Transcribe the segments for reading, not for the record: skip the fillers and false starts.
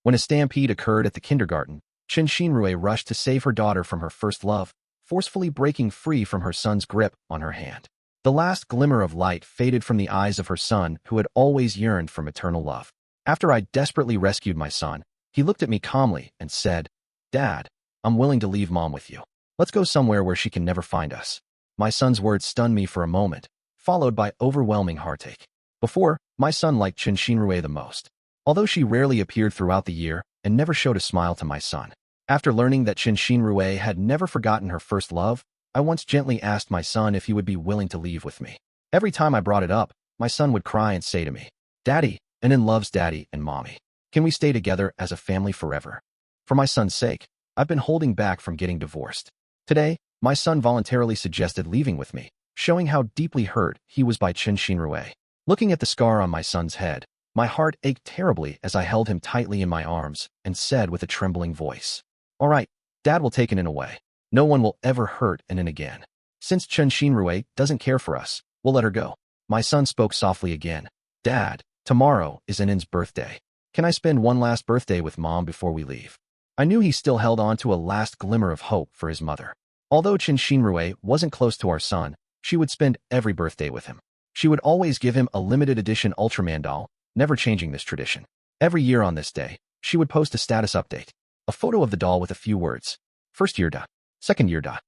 When a stampede occurred at the kindergarten, Chen Xinrui rushed to save her daughter from her first love, forcefully breaking free from her son's grip on her hand. The last glimmer of light faded from the eyes of her son, who had always yearned for maternal love. After I desperately rescued my son, he looked at me calmly and said, "Dad, I'm willing to leave Mom with you. Let's go somewhere where she can never find us." My son's words stunned me for a moment, followed by overwhelming heartache. Before, my son liked Chen Xinrui the most, although she rarely appeared throughout the year and never showed a smile to my son. After learning that Chen Xinrui had never forgotten her first love, I once gently asked my son if he would be willing to leave with me. Every time I brought it up, my son would cry and say to me, "Daddy, Anin loves Daddy and Mommy. Can we stay together as a family forever?" For my son's sake, I've been holding back from getting divorced. Today, my son voluntarily suggested leaving with me, showing how deeply hurt he was by Chen Xinrui. Looking at the scar on my son's head, my heart ached terribly as I held him tightly in my arms and said with a trembling voice, "All right, Dad will take Anin away. No one will ever hurt Anin again. Since Chen Xinrui doesn't care for us, we'll let her go." My son spoke softly again. "Dad, tomorrow is Anin's birthday. Can I spend one last birthday with Mom before we leave?" I knew he still held on to a last glimmer of hope for his mother. Although Chen Xinrui wasn't close to our son, she would spend every birthday with him. She would always give him a limited edition Ultraman doll, never changing this tradition. Every year on this day, she would post a status update, a photo of the doll with a few words. "First year da. Second year da."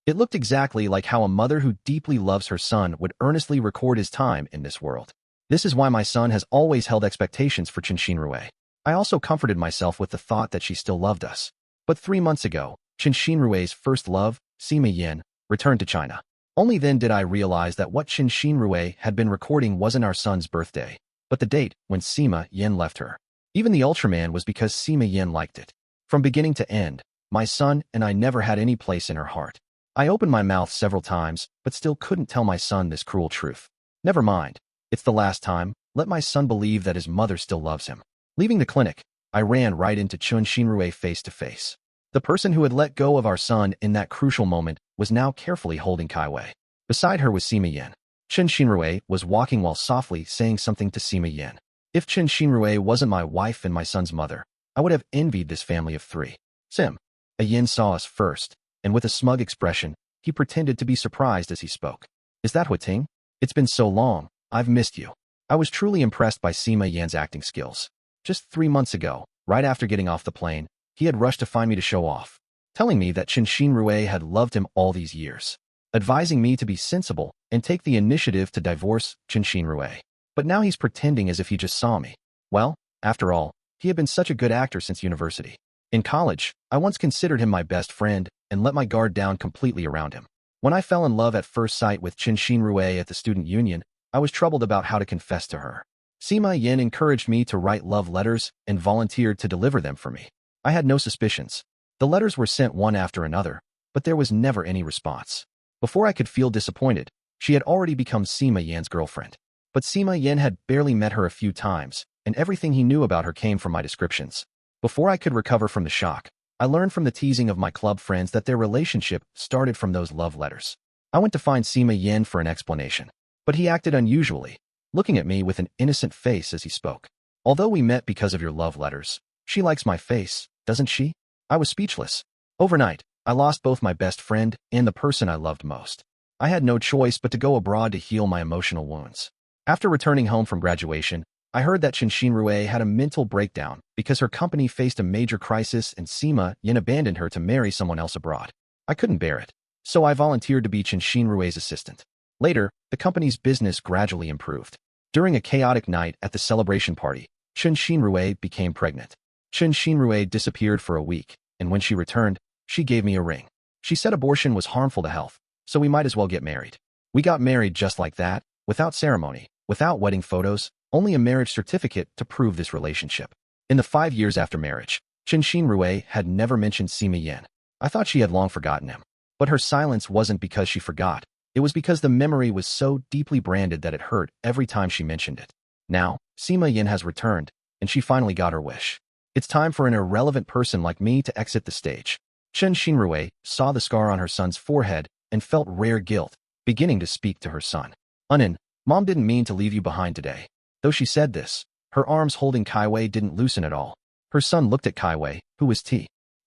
It looked exactly like how a mother who deeply loves her son would earnestly record his time in this world. This is why my son has always held expectations for Chen Xinrui. I also comforted myself with the thought that she still loved us. But 3 months ago, Chen Xinrui's first love, Sima Yin, returned to China. Only then did I realize that what Chen Xinrui had been recording wasn't our son's birthday, but the date when Sima Yin left her. Even the Ultraman was because Sima Yin liked it. From beginning to end, my son and I never had any place in her heart. I opened my mouth several times, but still couldn't tell my son this cruel truth. Never mind. It's the last time. Let my son believe that his mother still loves him. Leaving the clinic, I ran right into Chen Xinrui face to face. The person who had let go of our son in that crucial moment was now carefully holding Kaiwei. Beside her was Sima Yin. Chen Xinrui was walking while softly saying something to Sima Yin. If Chen Xinrui wasn't my wife and my son's mother, I would have envied this family of 3. Sim. A Yin saw us first, and with a smug expression, he pretended to be surprised as he spoke. "Is that Huiting? It's been so long, I've missed you." I was truly impressed by Sima Yan's acting skills. Just 3 months ago, right after getting off the plane, he had rushed to find me to show off, telling me that Chen Xinrui had loved him all these years, advising me to be sensible and take the initiative to divorce Chen Xinrui. But now he's pretending as if he just saw me. Well, after all, he had been such a good actor since university. In college, I once considered him my best friend and let my guard down completely around him. When I fell in love at first sight with Chen Xinrui at the student union, I was troubled about how to confess to her. Sima Yin encouraged me to write love letters and volunteered to deliver them for me. I had no suspicions. The letters were sent one after another, but there was never any response. Before I could feel disappointed, she had already become Sima Yan's girlfriend. But Sima Yin had barely met her a few times, and everything he knew about her came from my descriptions. Before I could recover from the shock, I learned from the teasing of my club friends that their relationship started from those love letters. I went to find Sima Yin for an explanation, but he acted unusually, looking at me with an innocent face as he spoke. "Although we met because of your love letters, she likes my face, doesn't she?" I was speechless. Overnight, I lost both my best friend and the person I loved most. I had no choice but to go abroad to heal my emotional wounds. After returning home from graduation, I heard that Chen Xinrui had a mental breakdown because her company faced a major crisis and Sima Yin abandoned her to marry someone else abroad. I couldn't bear it, so I volunteered to be Chen Xinrui's assistant. Later, the company's business gradually improved. During a chaotic night at the celebration party, Chen Xinrui became pregnant. Chen Xinrui disappeared for a week, and when she returned, she gave me a ring. She said abortion was harmful to health, so we might as well get married. We got married just like that, without ceremony, without wedding photos, only a marriage certificate to prove this relationship. In the 5 years after marriage, Chen Xinrui had never mentioned Sima Yin. I thought she had long forgotten him. But her silence wasn't because she forgot. It was because the memory was so deeply branded that it hurt every time she mentioned it. Now, Sima Yin has returned, and she finally got her wish. It's time for an irrelevant person like me to exit the stage. Chen Xinrui saw the scar on her son's forehead and felt rare guilt, beginning to speak to her son. "Anin, Mom didn't mean to leave you behind today." Though she said this, her arms holding Kaiwei didn't loosen at all. Her son looked at Kai Wei, who was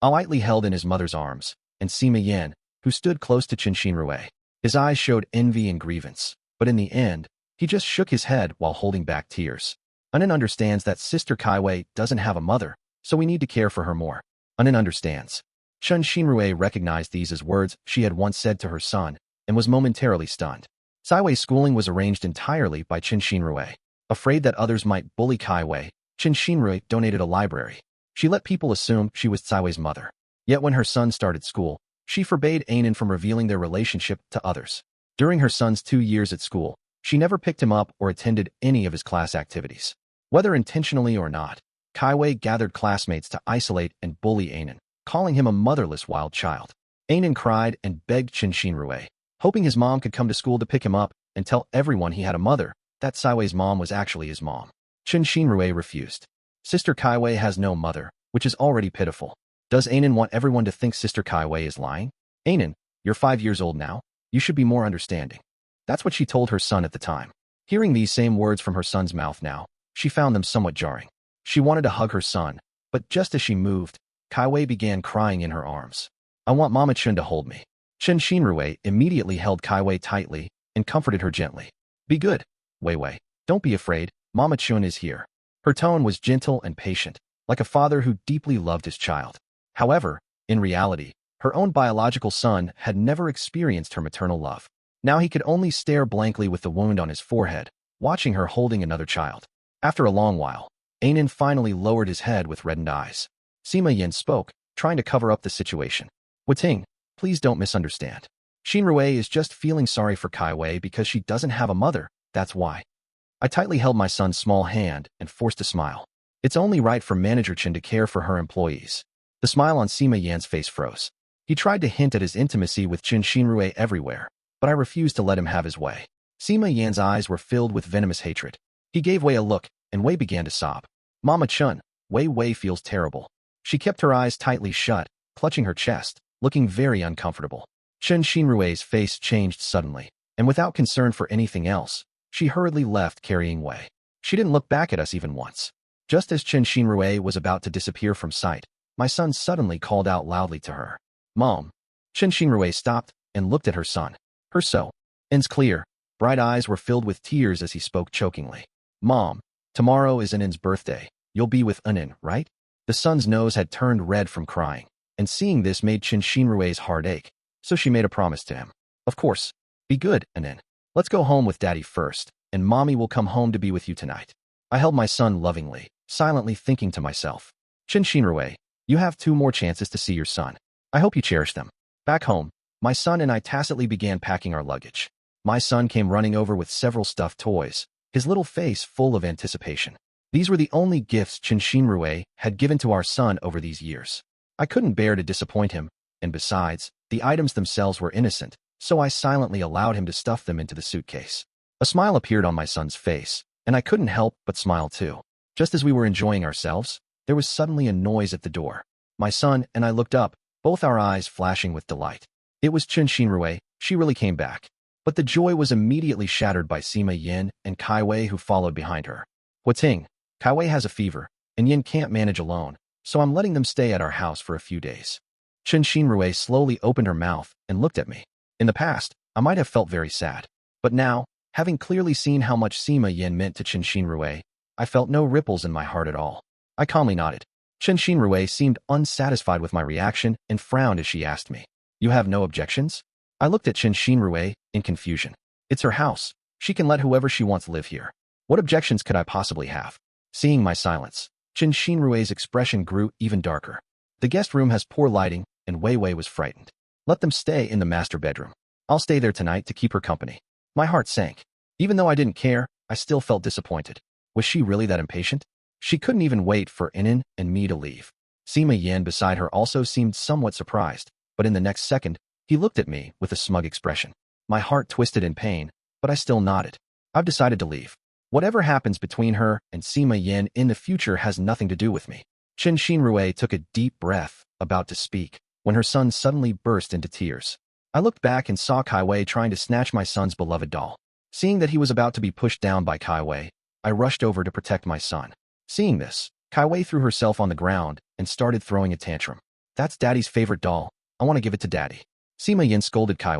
lightly held in his mother's arms, and Sima Yan, who stood close to Qin Xinrui. His eyes showed envy and grievance, but in the end, he just shook his head while holding back tears. Anin understands that Sister Kai Wei doesn't have a mother, so we need to care for her more. Anin understands. Qin Xinrui recognized these as words she had once said to her son, and was momentarily stunned. Saiwei's schooling was arranged entirely by Qin Xinrui. Afraid that others might bully Kai Wei, Qin Xinrui donated a library. She let people assume she was Saiwei's mother. Yet when her son started school, she forbade Anin from revealing their relationship to others. During her son's 2 years at school, she never picked him up or attended any of his class activities. Whether intentionally or not, Kai Wei gathered classmates to isolate and bully Anin, calling him a motherless wild child. Anin cried and begged Qin Xinrui, hoping his mom could come to school to pick him up and tell everyone he had a mother, that Saiwei's mom was actually his mom. Qin Xinrui refused. Sister Kai Wei has no mother, which is already pitiful. Does Anin want everyone to think Sister Kai Wei is lying? Anin, you're 5 years old now. You should be more understanding. That's what she told her son at the time. Hearing these same words from her son's mouth now, she found them somewhat jarring. She wanted to hug her son, but just as she moved, Kai Wei began crying in her arms. I want Mama Chun to hold me. Qin Xinrui immediately held Kai Wei tightly and comforted her gently. Be good, Wei Wei. Don't be afraid, Mama Chun is here. Her tone was gentle and patient, like a father who deeply loved his child. However, in reality, her own biological son had never experienced her maternal love. Now he could only stare blankly with the wound on his forehead, watching her holding another child. After a long while, Anin finally lowered his head with reddened eyes. Sima Yin spoke, trying to cover up the situation. Ting, please don't misunderstand. Xinrui is just feeling sorry for Kai Wei because she doesn't have a mother, that's why. I tightly held my son's small hand and forced a smile. It's only right for Manager Chen to care for her employees. The smile on Sima Yan's face froze. He tried to hint at his intimacy with Qin Xinrui everywhere, but I refused to let him have his way. Sima Yan's eyes were filled with venomous hatred. He gave Wei a look, and Wei began to sob. Mama Chun, Wei feels terrible. She kept her eyes tightly shut, clutching her chest, looking very uncomfortable. Qin Xinrui's face changed suddenly, and without concern for anything else, she hurriedly left carrying Wei. She didn't look back at us even once. Just as Qin Xinrui was about to disappear from sight, my son suddenly called out loudly to her. Mom. Qin Xinrui stopped and looked at her son. Her so-ins clear, bright eyes were filled with tears as he spoke chokingly. Mom, tomorrow is Anin's birthday. You'll be with Anin, right? The son's nose had turned red from crying, and seeing this made Qin Xinrui's heart ache, so she made a promise to him. Of course. Be good, Anin. Let's go home with Daddy first, and Mommy will come home to be with you tonight. I held my son lovingly, silently thinking to myself. Qin Xinrui, you have 2 more chances to see your son. I hope you cherish them. Back home, my son and I tacitly began packing our luggage. My son came running over with several stuffed toys, his little face full of anticipation. These were the only gifts Qin Xinrui had given to our son over these years. I couldn't bear to disappoint him, and besides, the items themselves were innocent, so I silently allowed him to stuff them into the suitcase. A smile appeared on my son's face, and I couldn't help but smile too. Just as we were enjoying ourselves, there was suddenly a noise at the door. My son and I looked up, both our eyes flashing with delight. It was Qin Xinrui. She really came back. But the joy was immediately shattered by Sima Yin and Kai Wei, who followed behind her. Ting, Kai Wei has a fever, and Yin can't manage alone, so I'm letting them stay at our house for a few days. Qin Xinrui slowly opened her mouth and looked at me. In the past, I might have felt very sad. But now, having clearly seen how much Sima Yin meant to Qin Xinrui, I felt no ripples in my heart at all. I calmly nodded. Qin Xinrui seemed unsatisfied with my reaction and frowned as she asked me, You have no objections? I looked at Qin Xinrui in confusion. It's her house. She can let whoever she wants live here. What objections could I possibly have? Seeing my silence, Qin Xinrui's expression grew even darker. The guest room has poor lighting, and Wei Wei was frightened. Let them stay in the master bedroom. I'll stay there tonight to keep her company. My heart sank. Even though I didn't care, I still felt disappointed. Was she really that impatient? She couldn't even wait for Anin and me to leave. Sima Yin beside her also seemed somewhat surprised, but in the next second, he looked at me with a smug expression. My heart twisted in pain, but I still nodded. I've decided to leave. Whatever happens between her and Sima Yin in the future has nothing to do with me. Qin Xinrui took a deep breath, about to speak, when her son suddenly burst into tears. I looked back and saw Kai Wei trying to snatch my son's beloved doll. Seeing that he was about to be pushed down by Kai Wei, I rushed over to protect my son. Seeing this, Kai threw herself on the ground and started throwing a tantrum. That's Daddy's favorite doll. I want to give it to Daddy. Sima Yin scolded Kai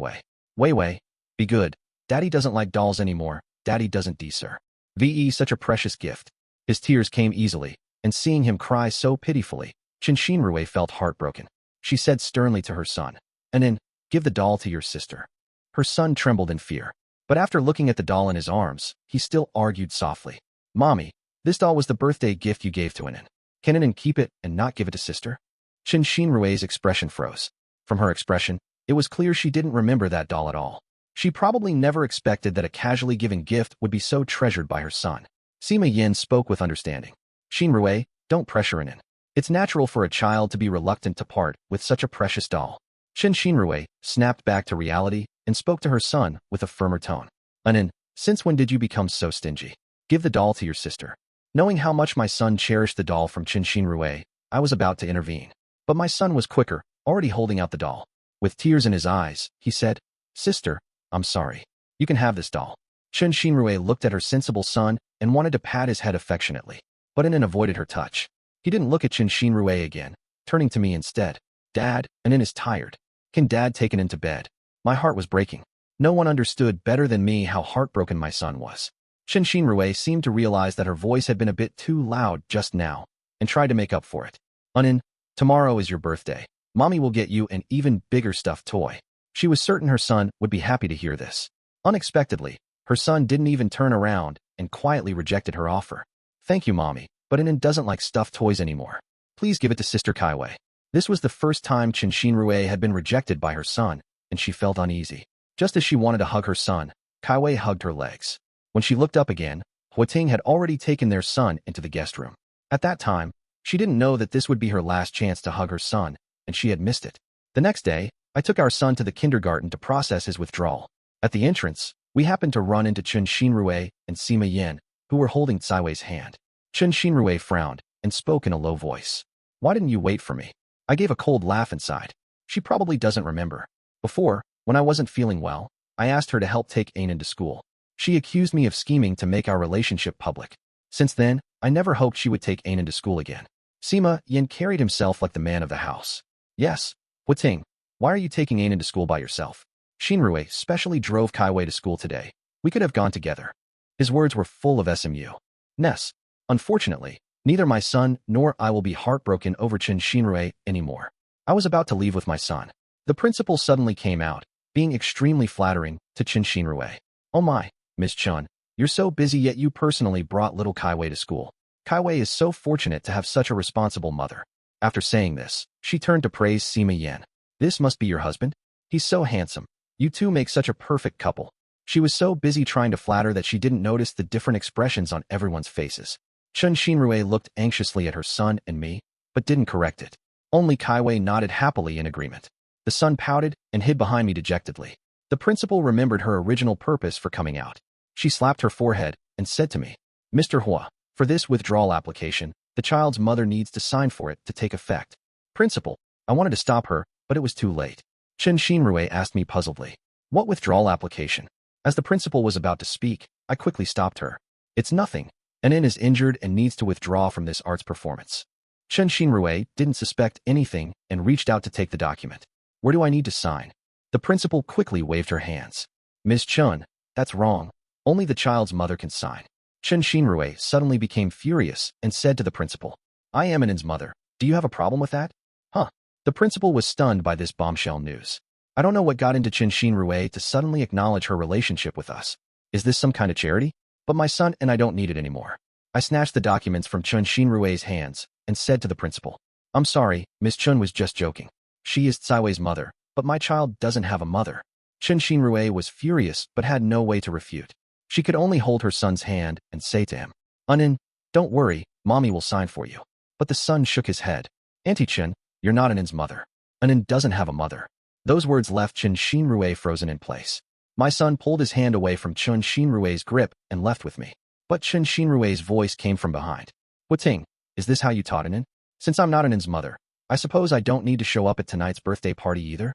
Wei, be good. Daddy doesn't like dolls anymore. Daddy doesn't sir. VE such a precious gift. His tears came easily, and seeing him cry so pitifully, Chen Xinrui felt heartbroken. She said sternly to her son, "Anin, give the doll to your sister." Her son trembled in fear, but after looking at the doll in his arms, he still argued softly. "Mommy, this doll was the birthday gift you gave to Anin. Can Anin keep it and not give it to sister?" Chen Xinrui's expression froze. From her expression, it was clear she didn't remember that doll at all. She probably never expected that a casually given gift would be so treasured by her son. Sima Yin spoke with understanding. "Xinrui, don't pressure Anin. It's natural for a child to be reluctant to part with such a precious doll." Chen Xinrui snapped back to reality and spoke to her son with a firmer tone. "Anin, since when did you become so stingy? Give the doll to your sister." Knowing how much my son cherished the doll from Chen Xinrui, I was about to intervene. But my son was quicker, already holding out the doll. With tears in his eyes, he said, "Sister, I'm sorry. You can have this doll." Chen Xinrui looked at her sensible son and wanted to pat his head affectionately, but Anin avoided her touch. He didn't look at Chen Xinrui again, turning to me instead. "Dad, Anin is tired. Can Dad take Anin to bed?" My heart was breaking. No one understood better than me how heartbroken my son was. Chen Xinrui seemed to realize that her voice had been a bit too loud just now, and tried to make up for it. "Anin, tomorrow is your birthday. Mommy will get you an even bigger stuffed toy." She was certain her son would be happy to hear this. Unexpectedly, her son didn't even turn around and quietly rejected her offer. "Thank you, Mommy, but Anin doesn't like stuffed toys anymore. Please give it to Sister Kai Wei." This was the first time Chen Xinrui had been rejected by her son, and she felt uneasy. Just as she wanted to hug her son, Kai Wei hugged her legs. When she looked up again, Huating had already taken their son into the guest room. At that time, she didn't know that this would be her last chance to hug her son, and she had missed it. The next day, I took our son to the kindergarten to process his withdrawal. At the entrance, we happened to run into Chen Xinrui and Sima Yin, who were holding Cai Wei's hand. Chen Xinrui frowned and spoke in a low voice. "Why didn't you wait for me?" I gave a cold laugh inside. She probably doesn't remember. Before, when I wasn't feeling well, I asked her to help take Anin to school. She accused me of scheming to make our relationship public. Since then, I never hoped she would take Anin to school again. Sima Yin carried himself like the man of the house. "Yes, Huating, why are you taking Anin to school by yourself? Xinrui specially drove Kai Wei to school today. We could have gone together." His words were full of SMU-ness. Unfortunately, neither my son nor I will be heartbroken over Chen Xinrui anymore. I was about to leave with my son. The principal suddenly came out, being extremely flattering to Chen Xinrui. "Oh my, Miss Chen, you're so busy yet you personally brought little Kai Wei to school. Kai Wei is so fortunate to have such a responsible mother." After saying this, she turned to praise Sima Yin. "This must be your husband? He's so handsome. You two make such a perfect couple." She was so busy trying to flatter that she didn't notice the different expressions on everyone's faces. Chen Xinrui looked anxiously at her son and me, but didn't correct it. Only Kai Wei nodded happily in agreement. The son pouted and hid behind me dejectedly. The principal remembered her original purpose for coming out. She slapped her forehead and said to me, "Mr. Hua, for this withdrawal application, the child's mother needs to sign for it to take effect." "Principal," I wanted to stop her, but it was too late. Chen Xinrui asked me puzzledly, "What withdrawal application?" As the principal was about to speak, I quickly stopped her. "It's nothing. Anin is injured and needs to withdraw from this arts performance." Chen Xinrui didn't suspect anything and reached out to take the document. "Where do I need to sign?" The principal quickly waved her hands. "Ms. Chen, that's wrong. Only the child's mother can sign." Chen Xinrui suddenly became furious and said to the principal, "I am Anin's mother. Do you have a problem with that?" Huh. The principal was stunned by this bombshell news. I don't know what got into Chen Xinrui to suddenly acknowledge her relationship with us. Is this some kind of charity? But my son and I don't need it anymore. I snatched the documents from Chen Xinrui's hands and said to the principal, "I'm sorry, Miss Chen was just joking. She is Cai Wei's mother, but my child doesn't have a mother." Chen Xinrui was furious but had no way to refute. She could only hold her son's hand and say to him, "Anin, don't worry, Mommy will sign for you." But the son shook his head. "Auntie Chen, you're not Anin's mother. Anin doesn't have a mother." Those words left Chen Xinrui frozen in place. My son pulled his hand away from Chen Xinrui's grip and left with me. But Chen Xinrui's voice came from behind. "Huating, is this how you taught Anin? Since I'm not Anin's mother, I suppose I don't need to show up at tonight's birthday party either?"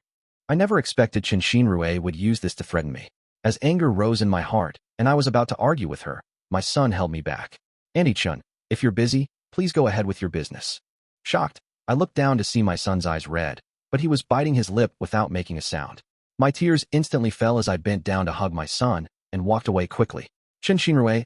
I never expected Chen Xinrui would use this to threaten me. As anger rose in my heart, and I was about to argue with her, my son held me back. "Auntie Chen, if you're busy, Please go ahead with your business. Shocked, I looked down to see my son's eyes red, but he was biting his lip without making a sound. My tears instantly fell as I bent down to hug my son and walked away quickly. Chen Xinrui,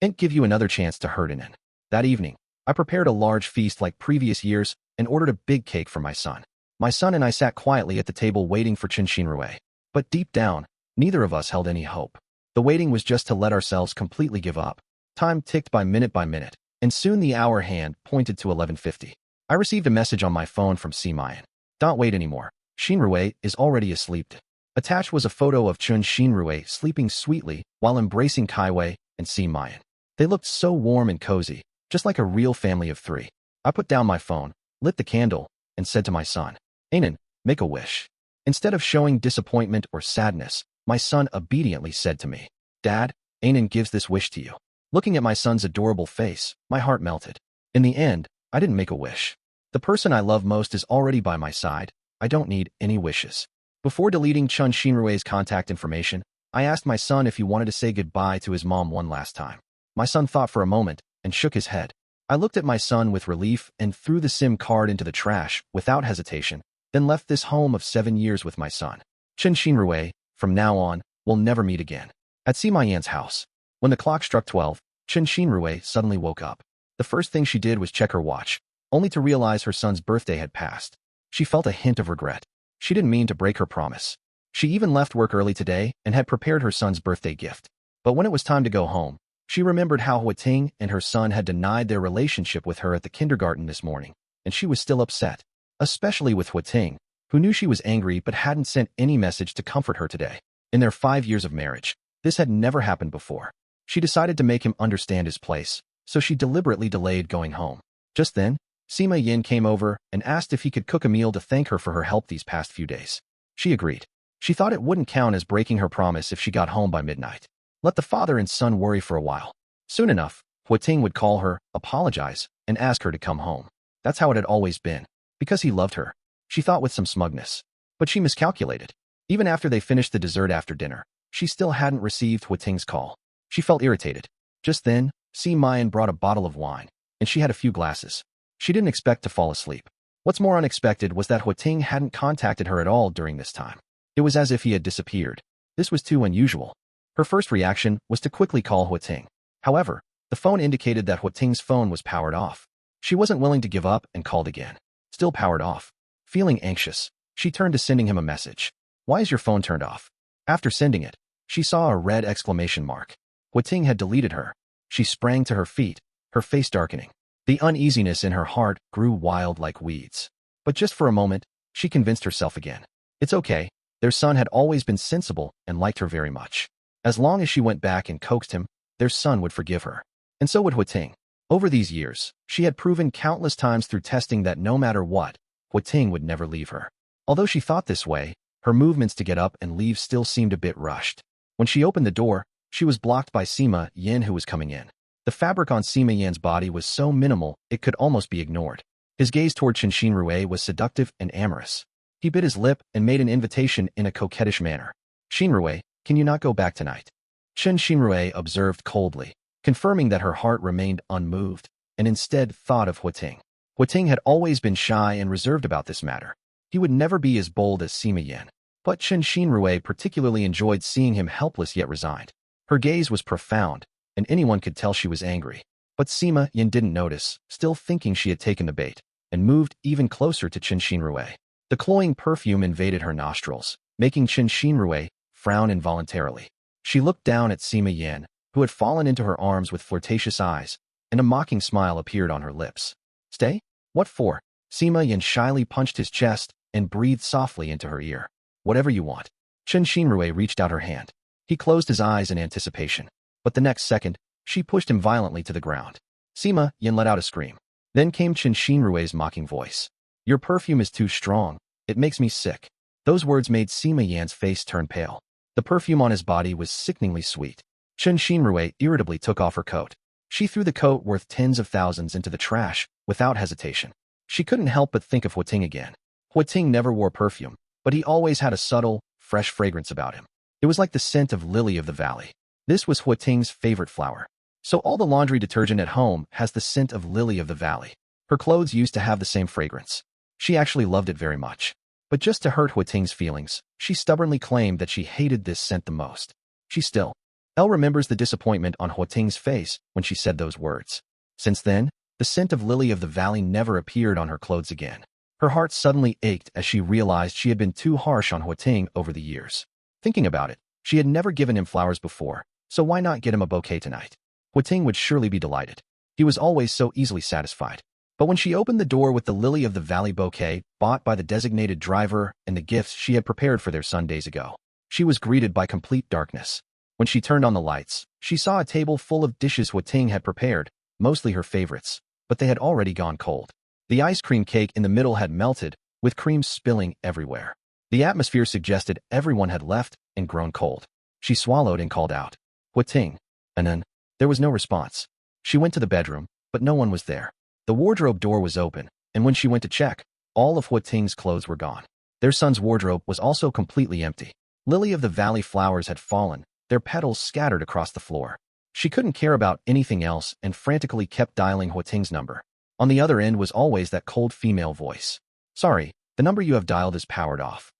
ain't give you another chance to hurt in. That evening, I prepared a large feast like previous years and ordered a big cake for my son. My son and I sat quietly at the table waiting for Chen Xinrui. But deep down, neither of us held any hope. The waiting was just to let ourselves completely give up. Time ticked by minute, and soon the hour hand pointed to 11:50. I received a message on my phone from Sima Yan. Don't wait anymore. Xinrui is already asleep. Attached was a photo of Chen Xinrui sleeping sweetly while embracing Kaiwei and Sima Yan. They looked so warm and cozy, just like a real family of three. I put down my phone, lit the candle, and said to my son, Anan, make a wish. Instead of showing disappointment or sadness, my son obediently said to me, Dad, Anan gives this wish to you. Looking at my son's adorable face, my heart melted. In the end, I didn't make a wish. The person I love most is already by my side. I don't need any wishes. Before deleting Chen Xinrui's contact information, I asked my son if he wanted to say goodbye to his mom one last time. My son thought for a moment and shook his head. I looked at my son with relief and threw the SIM card into the trash without hesitation, then left this home of 7 years with my son. Chen Xinrui, from now on, will never meet again. At Sima Yan's house, when the clock struck 12, Chen Xinrui suddenly woke up. The first thing she did was check her watch, only to realize her son's birthday had passed. She felt a hint of regret. She didn't mean to break her promise. She even left work early today and had prepared her son's birthday gift. But when it was time to go home, she remembered how Huating and her son had denied their relationship with her at the kindergarten this morning, and she was still upset, especially with Huating, who knew she was angry but hadn't sent any message to comfort her today. In their 5 years of marriage, this had never happened before. She decided to make him understand his place, so she deliberately delayed going home. Just then, Sima Yan came over and asked if he could cook a meal to thank her for her help these past few days. She agreed. She thought it wouldn't count as breaking her promise if she got home by midnight. Let the father and son worry for a while. Soon enough, Huating would call her, apologize, and ask her to come home. That's how it had always been. Because he loved her, she thought with some smugness. But she miscalculated. Even after they finished the dessert after dinner, she still hadn't received Huating's call. She felt irritated. Just then, Sima Yan brought a bottle of wine, and she had a few glasses. She didn't expect to fall asleep. What's more unexpected was that Huating hadn't contacted her at all during this time. It was as if he had disappeared. This was too unusual. Her first reaction was to quickly call Huating. However, the phone indicated that Huating's phone was powered off. She wasn't willing to give up and called again. Still powered off. Feeling anxious, she turned to sending him a message. Why is your phone turned off? After sending it, she saw a red exclamation mark. Huating had deleted her. She sprang to her feet, her face darkening. The uneasiness in her heart grew wild like weeds. But just for a moment, she convinced herself again. It's okay. Their son had always been sensible and liked her very much. As long as she went back and coaxed him, their son would forgive her. And so would Huating. Over these years, she had proven countless times through testing that no matter what, Huating would never leave her. Although she thought this way, her movements to get up and leave still seemed a bit rushed. When she opened the door, she was blocked by Sima Yan, who was coming in. The fabric on Sima Yan's body was so minimal it could almost be ignored. His gaze toward Chen Xinrui was seductive and amorous. He bit his lip and made an invitation in a coquettish manner. Xinrui, can you not go back tonight? Chen Xinrui observed coldly, confirming that her heart remained unmoved, and instead thought of Huating. Huating had always been shy and reserved about this matter. He would never be as bold as Sima Yan. But Chen Xinrui particularly enjoyed seeing him helpless yet resigned. Her gaze was profound, and anyone could tell she was angry. But Sima Yan didn't notice, still thinking she had taken the bait, and moved even closer to Chen Xinrui. The cloying perfume invaded her nostrils, making Chen Xinrui frown involuntarily. She looked down at Sima Yan, who had fallen into her arms with flirtatious eyes, and a mocking smile appeared on her lips. Stay? What for? Sima Yan shyly punched his chest and breathed softly into her ear. Whatever you want. Chen Xinrui reached out her hand. He closed his eyes in anticipation. But the next second, she pushed him violently to the ground. Sima Yan let out a scream. Then came Chen Xinrui's mocking voice. Your perfume is too strong. It makes me sick. Those words made Sima Yan's face turn pale. The perfume on his body was sickeningly sweet. Chen Xinrui irritably took off her coat. She threw the coat worth tens of thousands into the trash, without hesitation. She couldn't help but think of Huating again. Huating never wore perfume, but he always had a subtle, fresh fragrance about him. It was like the scent of lily of the valley. This was Huating's favorite flower. So all the laundry detergent at home has the scent of Lily of the Valley. Her clothes used to have the same fragrance. She actually loved it very much. But just to hurt Huating's feelings, she stubbornly claimed that she hated this scent the most. She still. Elle remembers the disappointment on Huating's face when she said those words. Since then, the scent of Lily of the Valley never appeared on her clothes again. Her heart suddenly ached as she realized she had been too harsh on Huating over the years. Thinking about it, she had never given him flowers before, so why not get him a bouquet tonight? Huating would surely be delighted. He was always so easily satisfied. But when she opened the door with the Lily of the Valley bouquet bought by the designated driver and the gifts she had prepared for their son days ago, she was greeted by complete darkness. When she turned on the lights, she saw a table full of dishes Huating had prepared, mostly her favorites, but they had already gone cold. The ice cream cake in the middle had melted, with cream spilling everywhere. The atmosphere suggested everyone had left and grown cold. She swallowed and called out, "Huating." And then, there was no response. She went to the bedroom, but no one was there. The wardrobe door was open, and when she went to check, all of Huating's clothes were gone. Their son's wardrobe was also completely empty. Lily of the Valley flowers had fallen, their petals scattered across the floor. She couldn't care about anything else and frantically kept dialing Huating's number. On the other end was always that cold female voice. "Sorry, the number you have dialed is powered off."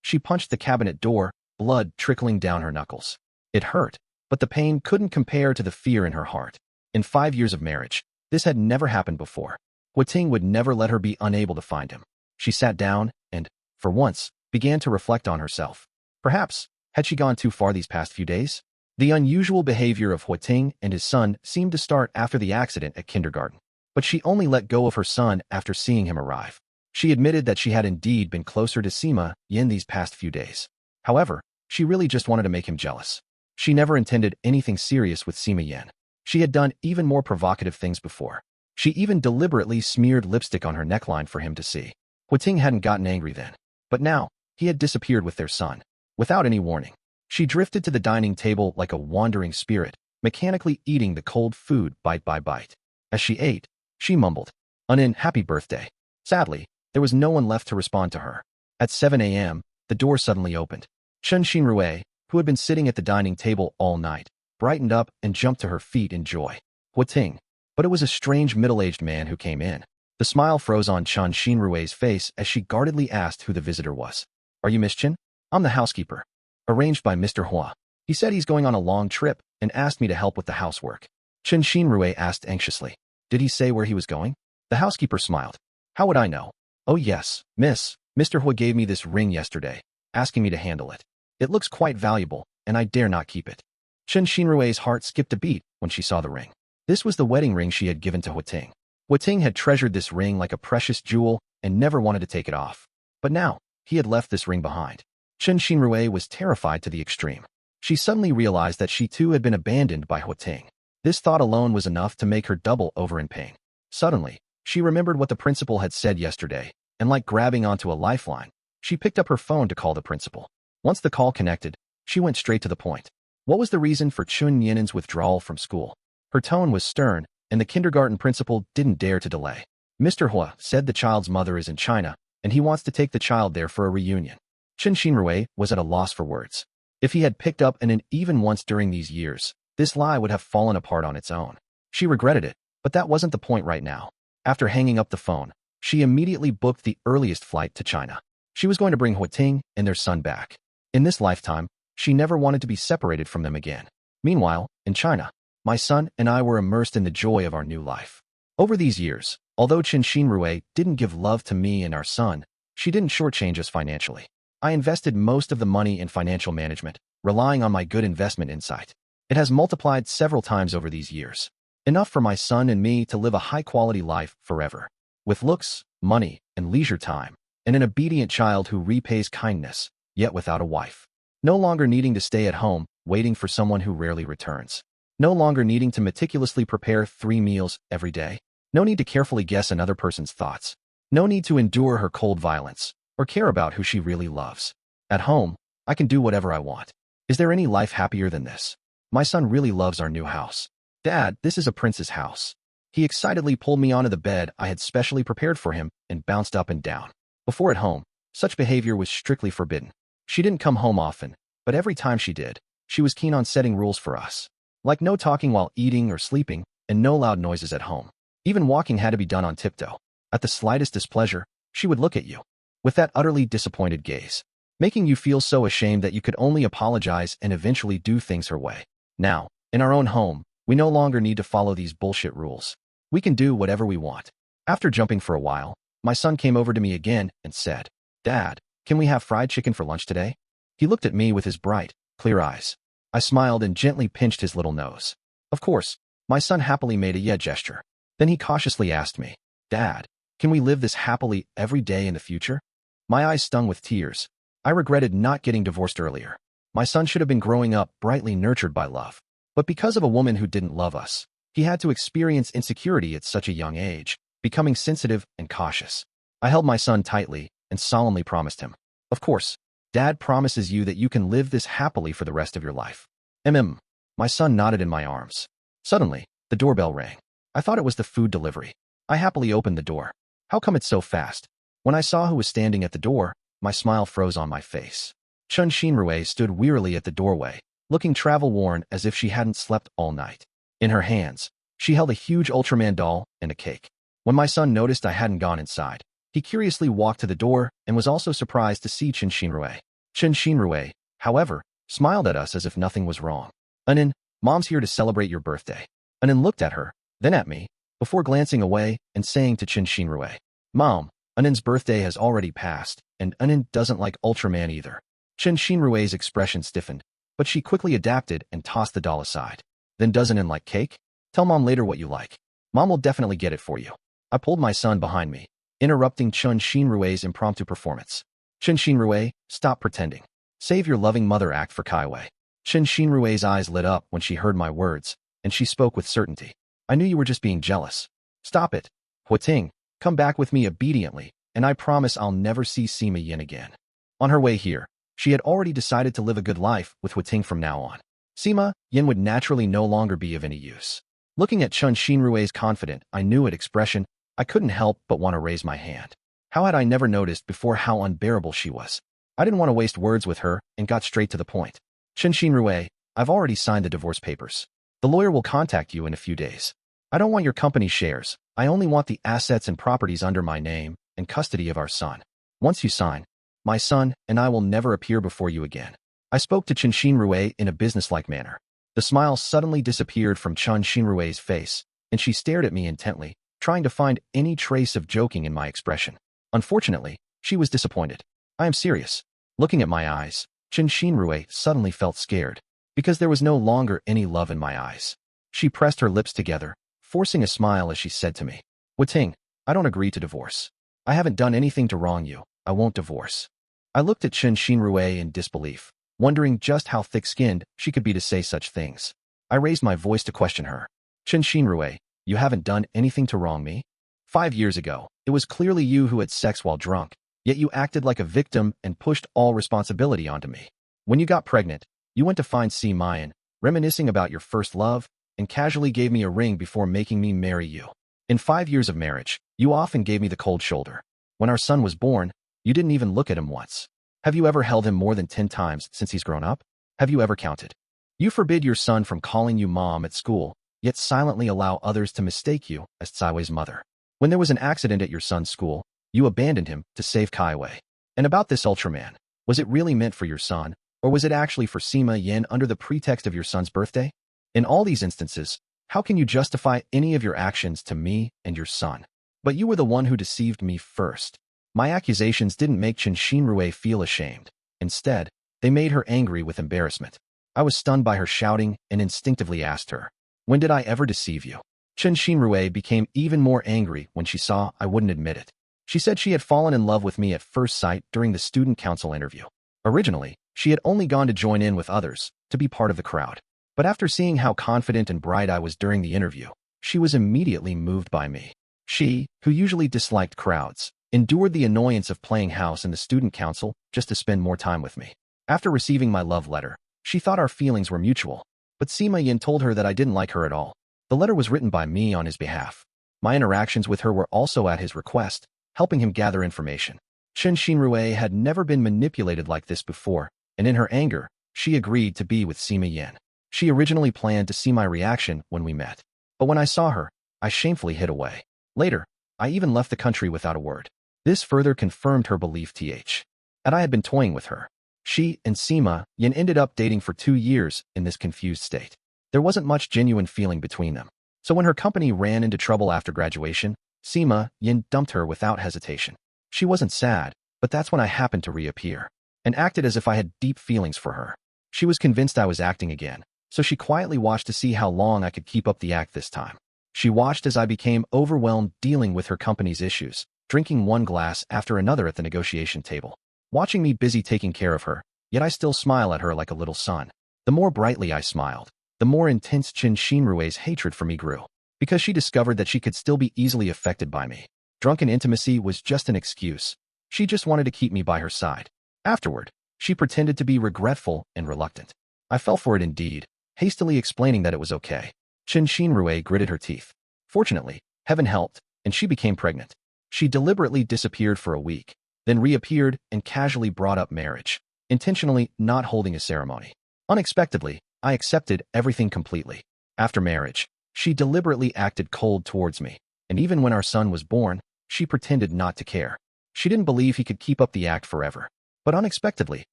She punched the cabinet door, blood trickling down her knuckles. It hurt, but the pain couldn't compare to the fear in her heart. In 5 years of marriage, this had never happened before. Huating would never let her be unable to find him. She sat down and, for once, began to reflect on herself. Perhaps, had she gone too far these past few days? The unusual behavior of Huating and his son seemed to start after the accident at kindergarten. But she only let go of her son after seeing him arrive. She admitted that she had indeed been closer to Sima Yin these past few days. However, she really just wanted to make him jealous. She never intended anything serious with Sima Yin. She had done even more provocative things before. She even deliberately smeared lipstick on her neckline for him to see. Huating hadn't gotten angry then. But now, he had disappeared with their son. Without any warning, she drifted to the dining table like a wandering spirit, mechanically eating the cold food bite by bite. As she ate, she mumbled, "Happy birthday." Sadly, there was no one left to respond to her. At 7 a.m., the door suddenly opened. Chen Xinrui, who had been sitting at the dining table all night, brightened up and jumped to her feet in joy. Huating. But it was a strange middle-aged man who came in. The smile froze on Chen Xinrui's face as she guardedly asked who the visitor was. "Are you Miss Chen?" "I'm the housekeeper. Arranged by Mr. Hua. He said he's going on a long trip and asked me to help with the housework." Chen Xinrui asked anxiously. "Did he say where he was going?" The housekeeper smiled. "How would I know?" "Oh yes, miss. Mr. Hua gave me this ring yesterday, asking me to handle it. It looks quite valuable, and I dare not keep it." Chen Xinrui's heart skipped a beat when she saw the ring. This was the wedding ring she had given to Huating. Huating had treasured this ring like a precious jewel and never wanted to take it off. But now, he had left this ring behind. Chen Xinrui was terrified to the extreme. She suddenly realized that she too had been abandoned by Huating. This thought alone was enough to make her double over in pain. Suddenly, she remembered what the principal had said yesterday, and like grabbing onto a lifeline, she picked up her phone to call the principal. Once the call connected, she went straight to the point. What was the reason for Chun Yinin's withdrawal from school? Her tone was stern, and the kindergarten principal didn't dare to delay. "Mr. Hua said the child's mother is in China, and he wants to take the child there for a reunion." Chen Xinrui was at a loss for words. If he had picked up an even once during these years, this lie would have fallen apart on its own. She regretted it, but that wasn't the point right now. After hanging up the phone, she immediately booked the earliest flight to China. She was going to bring Huating and their son back. In this lifetime, she never wanted to be separated from them again. Meanwhile, in China, my son and I were immersed in the joy of our new life. Over these years, although Chen Xinrui didn't give love to me and our son, she didn't shortchange us financially. I invested most of the money in financial management, relying on my good investment insight. It has multiplied several times over these years. Enough for my son and me to live a high-quality life forever. With looks, money, and leisure time, and an obedient child who repays kindness, yet without a wife. No longer needing to stay at home, waiting for someone who rarely returns. No longer needing to meticulously prepare 3 meals every day. No need to carefully guess another person's thoughts. No need to endure her cold violence, or care about who she really loves. At home, I can do whatever I want. Is there any life happier than this? My son really loves our new house. Dad, this is a prince's house. He excitedly pulled me onto the bed I had specially prepared for him and bounced up and down. Before at home, such behavior was strictly forbidden. She didn't come home often, but every time she did, she was keen on setting rules for us. Like no talking while eating or sleeping, and no loud noises at home. Even walking had to be done on tiptoe. At the slightest displeasure, she would look at you with that utterly disappointed gaze, making you feel so ashamed that you could only apologize and eventually do things her way. Now, in our own home, we no longer need to follow these bullshit rules. We can do whatever we want. After jumping for a while, my son came over to me again and said, "Dad, can we have fried chicken for lunch today?" He looked at me with his bright, clear eyes. I smiled and gently pinched his little nose. Of course, my son happily made a yeah gesture. Then he cautiously asked me, "Dad, can we live this happily every day in the future?" My eyes stung with tears. I regretted not getting divorced earlier. My son should have been growing up brightly nurtured by love. But because of a woman who didn't love us, he had to experience insecurity at such a young age, becoming sensitive and cautious. I held my son tightly and solemnly promised him, "Of course, Dad promises you that you can live this happily for the rest of your life." My son nodded in my arms. Suddenly, the doorbell rang. I thought it was the food delivery. I happily opened the door. How come it's so fast? When I saw who was standing at the door, my smile froze on my face. Chun Shinrui stood wearily at the doorway, looking travel-worn as if she hadn't slept all night. In her hands, she held a huge Ultraman doll and a cake. When my son noticed I hadn't gone inside, he curiously walked to the door and was also surprised to see Chun Shinrui. Chun Shinrui, however, smiled at us as if nothing was wrong. "Anin, Mom's here to celebrate your birthday." Anin looked at her, then at me, before glancing away and saying to Chun Shinrui, "Mom, Anin's birthday has already passed, and Anin doesn't like Ultraman either." Chun Shinrui's expression stiffened, but she quickly adapted and tossed the doll aside. "Then does Anin like cake? Tell Mom later what you like. Mom will definitely get it for you." I pulled my son behind me, interrupting Chun Shinrui's impromptu performance. "Chun Shinrui, stop pretending. Save your loving mother act for Kaiwei." Chun Shinrui's eyes lit up when she heard my words, and she spoke with certainty. "I knew you were just being jealous. Stop it. Huating, come back with me obediently, and I promise I'll never see Sima Yin again." On her way here, she had already decided to live a good life with Huating from now on. Sima Yin would naturally no longer be of any use. Looking at Chun Shinrui's confident, I knew it expression, I couldn't help but want to raise my hand. How had I never noticed before how unbearable she was? I didn't want to waste words with her and got straight to the point. "Chun Shinrui, I've already signed the divorce papers. The lawyer will contact you in a few days. I don't want your company shares. I only want the assets and properties under my name and custody of our son. Once you sign, my son and I will never appear before you again." I spoke to Chun Shinrui in a businesslike manner. The smile suddenly disappeared from Chun Shinrui's face, and she stared at me intently, trying to find any trace of joking in my expression. Unfortunately, she was disappointed. "I am serious." Looking at my eyes, Chun Shinrui suddenly felt scared, because there was no longer any love in my eyes. She pressed her lips together, forcing a smile as she said to me, "Huating, I don't agree to divorce. I haven't done anything to wrong you. I won't divorce." I looked at Chun Shinrui in disbelief, wondering just how thick-skinned she could be to say such things. I raised my voice to question her. "Chun Shinrui, you haven't done anything to wrong me? 5 years ago, it was clearly you who had sex while drunk, yet you acted like a victim and pushed all responsibility onto me. When you got pregnant, you went to find Si Mayan, reminiscing about your first love, and casually gave me a ring before making me marry you. In 5 years of marriage, you often gave me the cold shoulder. When our son was born, you didn't even look at him once. Have you ever held him more than 10 times since he's grown up? Have you ever counted? You forbid your son from calling you mom at school, yet silently allow others to mistake you as Tsaiwei's mother. When there was an accident at your son's school, you abandoned him to save Kaiwei. And about this Ultraman, was it really meant for your son, or was it actually for Sima Yin under the pretext of your son's birthday? In all these instances, how can you justify any of your actions to me and your son? But you were the one who deceived me first." My accusations didn't make Chun Shinrui feel ashamed. Instead, they made her angry with embarrassment. I was stunned by her shouting and instinctively asked her, "When did I ever deceive you?" Chun Shinrui became even more angry when she saw I wouldn't admit it. She said she had fallen in love with me at first sight during the student council interview. Originally, she had only gone to join in with others, to be part of the crowd. But after seeing how confident and bright I was during the interview, she was immediately moved by me. She, who usually disliked crowds, endured the annoyance of playing house in the student council just to spend more time with me. After receiving my love letter, she thought our feelings were mutual, but Sima Yin told her that I didn't like her at all. The letter was written by me on his behalf. My interactions with her were also at his request, helping him gather information. Chun Shinrui had never been manipulated like this before, and in her anger, she agreed to be with Sima Yin. She originally planned to see my reaction when we met. But when I saw her, I shamefully hid away. Later, I even left the country without a word. This further confirmed her belief that I had been toying with her. She and Sima Yin ended up dating for 2 years in this confused state. There wasn't much genuine feeling between them. So when her company ran into trouble after graduation, Sima Yin dumped her without hesitation. She wasn't sad, but that's when I happened to reappear and acted as if I had deep feelings for her. She was convinced I was acting again, so she quietly watched to see how long I could keep up the act this time. She watched as I became overwhelmed dealing with her company's issues, drinking one glass after another at the negotiation table. Watching me busy taking care of her, yet I still smile at her like a little son. The more brightly I smiled, the more intense Qin Xinrui's hatred for me grew, because she discovered that she could still be easily affected by me. Drunken intimacy was just an excuse. She just wanted to keep me by her side. Afterward, she pretended to be regretful and reluctant. I fell for it indeed, hastily explaining that it was okay. Qin Xinrui gritted her teeth. Fortunately, heaven helped, and she became pregnant. She deliberately disappeared for a week, then reappeared and casually brought up marriage, intentionally not holding a ceremony. Unexpectedly, I accepted everything completely. After marriage, she deliberately acted cold towards me, and even when our son was born, she pretended not to care. She didn't believe he could keep up the act forever. But unexpectedly,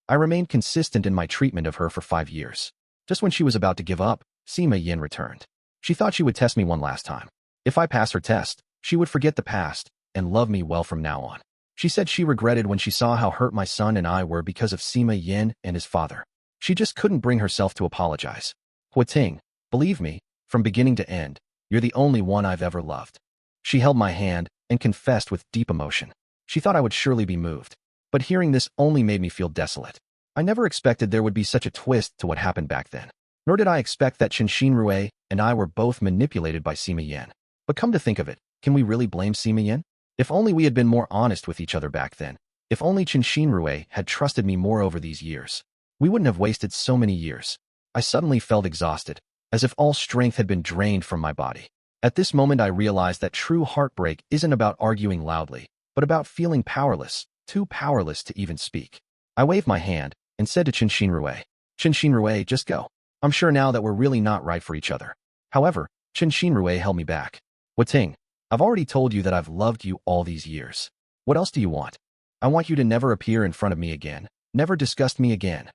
I remained consistent in my treatment of her for 5 years. Just when she was about to give up, Sima Yin returned. She thought she would test me one last time. If I passed her test, she would forget the past and love me well from now on. She said she regretted when she saw how hurt my son and I were because of Sima Yin and his father. She just couldn't bring herself to apologize. Hua Ting, believe me, from beginning to end, you're the only one I've ever loved. She held my hand and confessed with deep emotion. She thought I would surely be moved. But hearing this only made me feel desolate. I never expected there would be such a twist to what happened back then. Nor did I expect that Qin Xinrui and I were both manipulated by Sima Yin. But come to think of it, can we really blame Sima Yin? If only we had been more honest with each other back then. If only Qin Xinrui had trusted me more over these years. We wouldn't have wasted so many years. I suddenly felt exhausted, as if all strength had been drained from my body. At this moment I realized that true heartbreak isn't about arguing loudly, but about feeling powerless, too powerless to even speak. I waved my hand and said to Qin Xinrui, just go. I'm sure now that we're really not right for each other. However, Qin Xinrui held me back. Hua Ting, I've already told you that I've loved you all these years. What else do you want? I want you to never appear in front of me again, never disgust me again.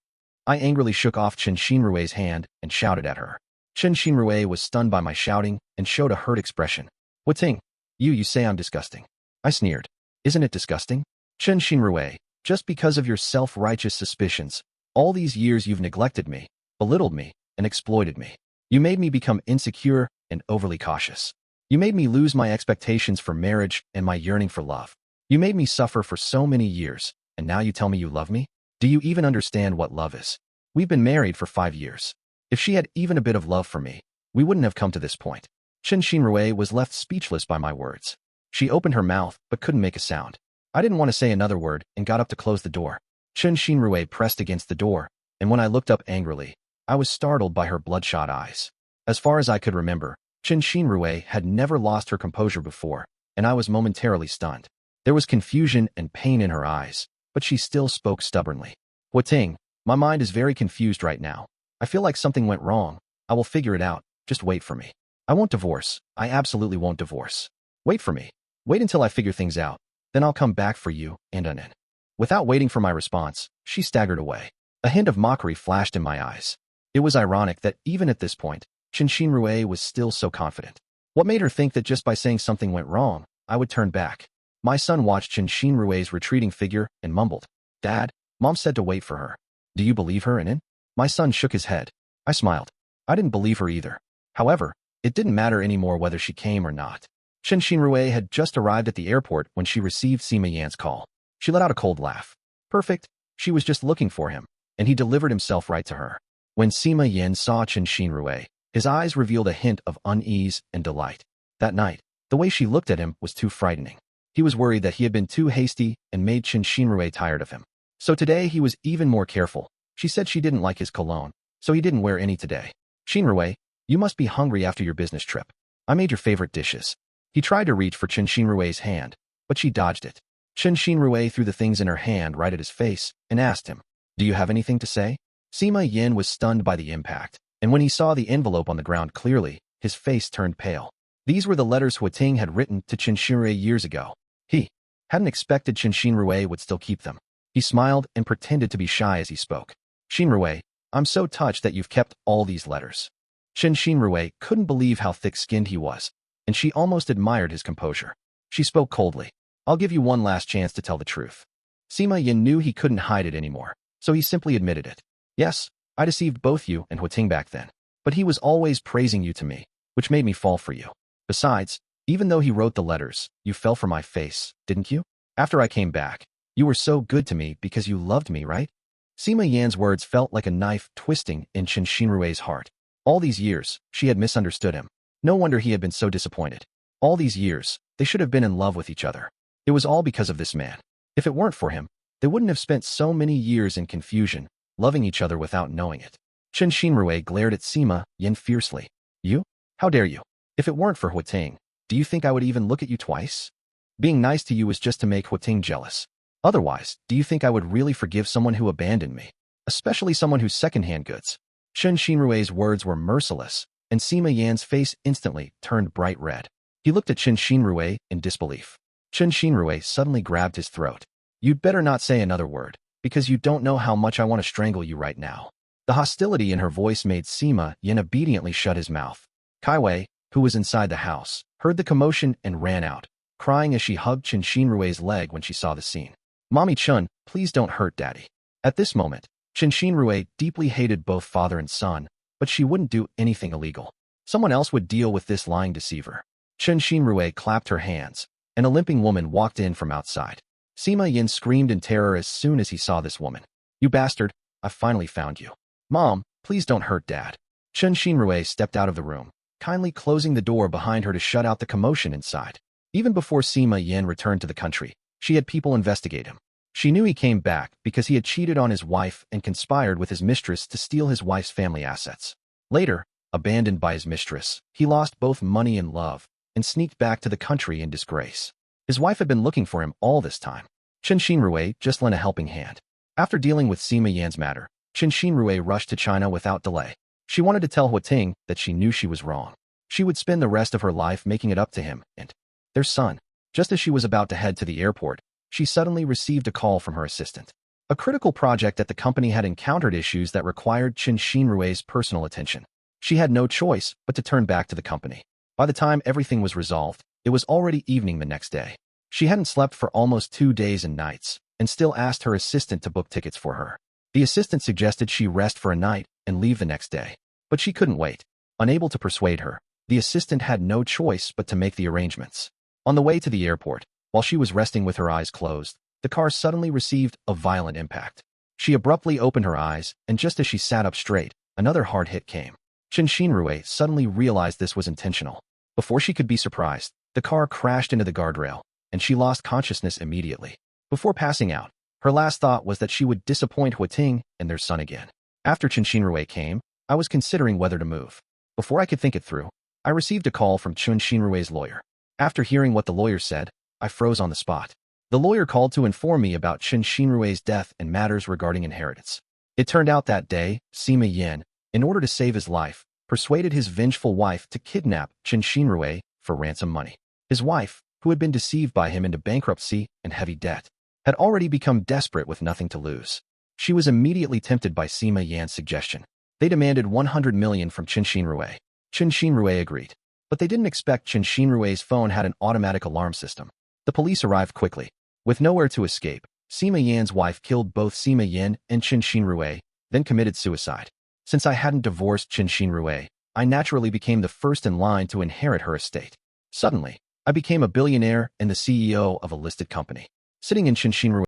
I angrily shook off Qin Xinrui's hand and shouted at her. Qin Xinrui was stunned by my shouting and showed a hurt expression. Hua Ting, you say I'm disgusting. I sneered. Isn't it disgusting? Qin Xinrui, just because of your self-righteous suspicions, all these years you've neglected me, belittled me, and exploited me. You made me become insecure and overly cautious. You made me lose my expectations for marriage and my yearning for love. You made me suffer for so many years, and now you tell me you love me? Do you even understand what love is? We've been married for 5 years. If she had even a bit of love for me, we wouldn't have come to this point. Qin Xinrui was left speechless by my words. She opened her mouth but couldn't make a sound. I didn't want to say another word and got up to close the door. Qin Xinrui pressed against the door, and when I looked up angrily, I was startled by her bloodshot eyes. As far as I could remember, Qin Xinrui had never lost her composure before, and I was momentarily stunned. There was confusion and pain in her eyes, but she still spoke stubbornly. Hua Ting, my mind is very confused right now. I feel like something went wrong. I will figure it out. Just wait for me. I won't divorce. I absolutely won't divorce. Wait for me. Wait until I figure things out. Then I'll come back for you and Anin. Without waiting for my response, she staggered away. A hint of mockery flashed in my eyes. It was ironic that even at this point, Qin Xinrui was still so confident. What made her think that just by saying something went wrong, I would turn back? My son watched Qin Xinrui's retreating figure and mumbled, Dad, Mom said to wait for her. Do you believe her, Anin? My son shook his head. I smiled. I didn't believe her either. However, it didn't matter anymore whether she came or not. Qin Xinrui had just arrived at the airport when she received Sima Yan's call. She let out a cold laugh. Perfect. She was just looking for him, and he delivered himself right to her. When Sima Yan saw Qin Xinrui, his eyes revealed a hint of unease and delight. That night, the way she looked at him was too frightening. He was worried that he had been too hasty and made Qin Xinrui tired of him. So today he was even more careful. She said she didn't like his cologne, so he didn't wear any today. Xinrui, you must be hungry after your business trip. I made your favorite dishes. He tried to reach for Qin Xinrui's hand, but she dodged it. Qin Xinrui threw the things in her hand right at his face and asked him, Do you have anything to say? Sima Yin was stunned by the impact, and when he saw the envelope on the ground clearly, his face turned pale. These were the letters Huating had written to Chen Xinrui years ago. He hadn't expected Chen Xinrui would still keep them. He smiled and pretended to be shy as he spoke. Xinrui, I'm so touched that you've kept all these letters. Chen Xinrui couldn't believe how thick-skinned he was, and she almost admired his composure. She spoke coldly. I'll give you one last chance to tell the truth. Sima Yin knew he couldn't hide it anymore, so he simply admitted it. Yes, I deceived both you and Huating back then, but he was always praising you to me, which made me fall for you. Besides, even though he wrote the letters, you fell for my face, didn't you? After I came back, you were so good to me because you loved me, right? Sima Yan's words felt like a knife twisting in Chen Xinrui's heart. All these years, she had misunderstood him. No wonder he had been so disappointed. All these years, they should have been in love with each other. It was all because of this man. If it weren't for him, they wouldn't have spent so many years in confusion, loving each other without knowing it. Chen Xinrui glared at Sima Yin fiercely. You? How dare you? If it weren't for Huating, do you think I would even look at you twice? Being nice to you was just to make Huating jealous. Otherwise, do you think I would really forgive someone who abandoned me? Especially someone who's second-hand goods. Chen Xinrui's words were merciless, and Sima Yan's face instantly turned bright red. He looked at Chen Xinrui in disbelief. Chen Xinrui suddenly grabbed his throat. You'd better not say another word, because you don't know how much I want to strangle you right now. The hostility in her voice made Sima Yan obediently shut his mouth. Kai Wei, who was inside the house, heard the commotion and ran out, crying as she hugged Chen Xinrui's leg when she saw the scene. Mommy Chun, please don't hurt Daddy. At this moment, Chen Xinrui deeply hated both father and son, but she wouldn't do anything illegal. Someone else would deal with this lying deceiver. Chen Xinrui clapped her hands, and a limping woman walked in from outside. Sima Yin screamed in terror as soon as he saw this woman. You bastard, I finally found you. Mom, please don't hurt Dad. Chen Xinrui stepped out of the room, kindly closing the door behind her to shut out the commotion inside. Even before Sima Yin returned to the country, she had people investigate him. She knew he came back because he had cheated on his wife and conspired with his mistress to steal his wife's family assets. Later, abandoned by his mistress, he lost both money and love, and sneaked back to the country in disgrace. His wife had been looking for him all this time. Chen Xinrui just lent a helping hand. After dealing with Sima Yan's matter, Chen Xinrui rushed to China without delay. She wanted to tell Huating that she knew she was wrong. She would spend the rest of her life making it up to him and their son. Just as she was about to head to the airport, she suddenly received a call from her assistant. A critical project at the company had encountered issues that required Chen Xinrui's personal attention. She had no choice but to turn back to the company. By the time everything was resolved, it was already evening the next day. She hadn't slept for almost 2 days and nights, and still asked her assistant to book tickets for her. The assistant suggested she rest for a night and leave the next day. But she couldn't wait. Unable to persuade her, the assistant had no choice but to make the arrangements. On the way to the airport, while she was resting with her eyes closed, the car suddenly received a violent impact. She abruptly opened her eyes, and just as she sat up straight, another hard hit came. Chen Xinrui suddenly realized this was intentional. Before she could be surprised, the car crashed into the guardrail, and she lost consciousness immediately. Before passing out, her last thought was that she would disappoint Huating and their son again. After Chen Xinrui came, I was considering whether to move. Before I could think it through, I received a call from Chen Xinrui's lawyer. After hearing what the lawyer said, I froze on the spot. The lawyer called to inform me about Chen Xinrui's death and matters regarding inheritance. It turned out that day, Sima Yin, in order to save his life, persuaded his vengeful wife to kidnap Chen Xinrui for ransom money. His wife, who had been deceived by him into bankruptcy and heavy debt, had already become desperate with nothing to lose. She was immediately tempted by Sima Yan's suggestion. They demanded 100 million from Chen Xinrui. Chen Xinrui agreed. But they didn't expect Chen Xinrui's phone had an automatic alarm system. The police arrived quickly. With nowhere to escape, Sima Yan's wife killed both Sima Yan and Chen Xinrui, then committed suicide. Since I hadn't divorced Chen Xinrui, I naturally became the first in line to inherit her estate. Suddenly, I became a billionaire and the CEO of a listed company. Sitting in Chen Xinrui